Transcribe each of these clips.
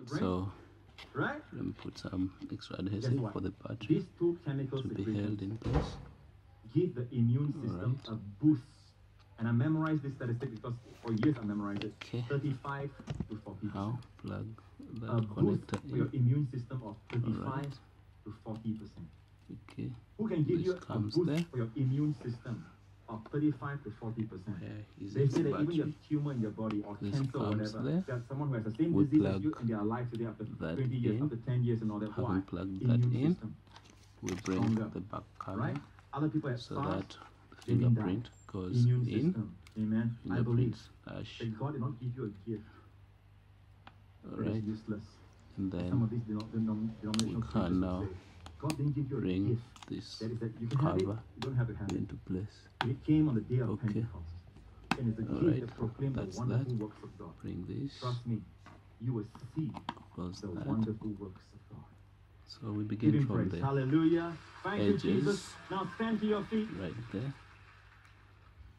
So let me put some extra adhesive for the battery These two chemical to be held in place. give the immune system a boost. And I memorized this statistic because for years I memorized it. Okay. 35 to 40%. Now plug that A boost connector for your in. immune system of 35 to 40%. Okay. Who can give This you a comes boost there. for your immune system of 35 to 40%? Is They its say that even your battery. tumor in your body or This cancer or comes whatever, there. there's someone who has the same We disease as you plug and they are alive today after that 20 years, in. after 10 years and all that. Why? Having plugged that Immune in, system. we bring Stronger. the back cover Right? Other people have so SARS, that the they didn't die. fingerprint goes Immune in. system. Amen. I believe Fingerprint slash. that God did not give you a gift that Alright. is useless. And Some then of these denominational we preachers can will now say, God didn't give you a bring gift. this That is that you can have it, cover you don't have to have it. into place. It came on the day of Okay. Pentecost. And it's a gift Alright, that proclaims the that's wonderful that. works of God. Bring this, Trust me, you will see close the that. wonderful works of God. So we Give begin him from praise. the Hallelujah. Thank you, edges. Jesus. Now stand to your feet. right there.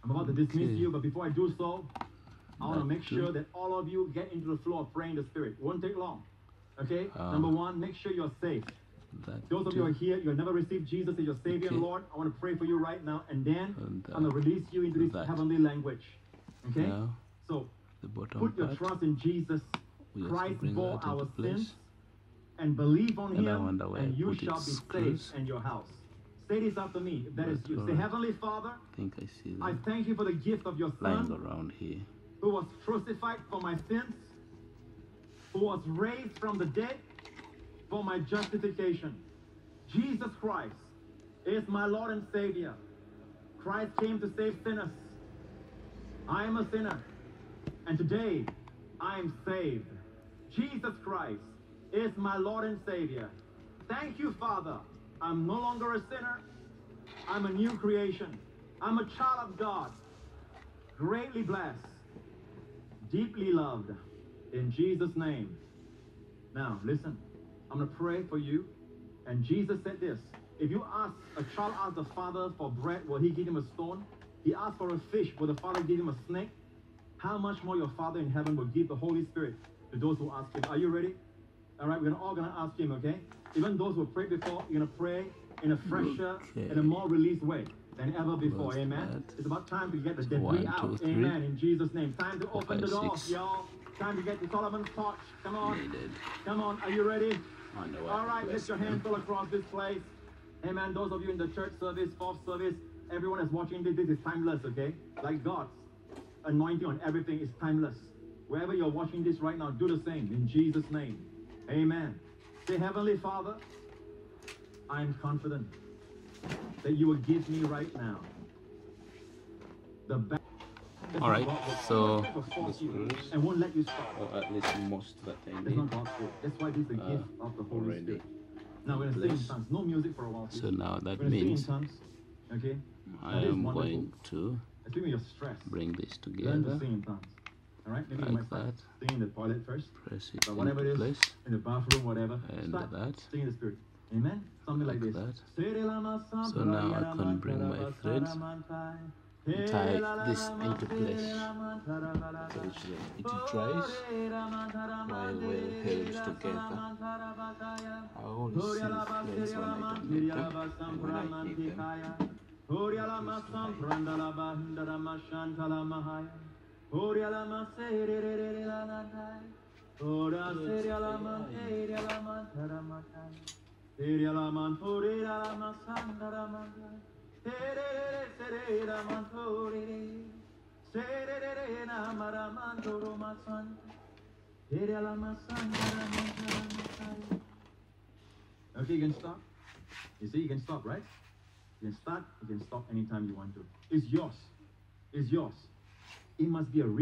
I'm about to dismiss Okay. you, but before I do so, I want to That make too. sure that all of you get into the flow of praying the Spirit. It won't take long. Okay? Um, Number one, make sure you're safe. That Those of you who are too. here, you have never received Jesus as your Savior and Okay. Lord. I want to pray for you right now, and then And, I'm going to release you into this that. heavenly language. Okay? Now So the bottom put your part. trust in Jesus. We just Christ bring bore that our into place. sins, and believe on And I Him, wonder why and I you put shall it be close. safe and your house. Say this after me, if that is But you. Say, alright. Heavenly Father, I think I see I them thank you for the gift of your lying Son, around here. who was crucified for my sins, who was raised from the dead for my justification. Jesus Christ is my Lord and Savior. Christ came to save sinners. I am a sinner, and today I am saved. Jesus Christ is my Lord and Savior. Thank you, Father. I'm no longer a sinner. I'm a new creation. I'm a child of God, greatly blessed, deeply loved, in Jesus' name. Now, listen, I'm going to pray for you. And Jesus said this, if you ask, a child asks the father for bread, will he give him a stone? He asked for a fish, will the father give him a snake? How much more your Father in heaven will give the Holy Spirit to those who ask him? Are you ready? All right, we're all going to ask him, okay? Even those who prayed before, you're going to pray in a fresher, in a more released way than ever before. Close Amen. that. It's about time to get the So debris 1, out. 2, 3. Amen. In Jesus' name. Time to 4, open the 5, doors, 6. y'all. Time to get to Solomon's porch. Come on. Needed. Come on. Are you ready? On the way. All right, lift your hands all across this place. Amen. Those of you in the church service, fourth service, everyone that's watching this is timeless, okay? Like God's anointing on everything is timeless. Wherever you're watching this right now, do the same in Jesus' name. Amen. Say, Heavenly Father, I am confident that you will give me right now the best. All right, so and won't let you stop. or at least most that I That's need. not God's will. That's why this is the gift of the Holy already Spirit. Now we're going to sing in blessed. tongues. No music for a while, please. So now that We're going to sing in means tongues. Okay? I That is am wonderful. going to Especially when you're stressed. bring this Learn together, to sing in tongues. All right? Maybe you like might start that. singing in the toilet first. Press it But whatever it into is, place, in the bathroom, whatever. and Start that. singing the Spirit. Amen? Something like Like this. that. So now I can bring my threads and tie this into place, which it dries while we're held together. I only see threads when I don't need them, and when I need Okay, you can stop. You see, you can stop, right? You can start, you can stop anytime you want to. It's yours. It's yours. It must be a real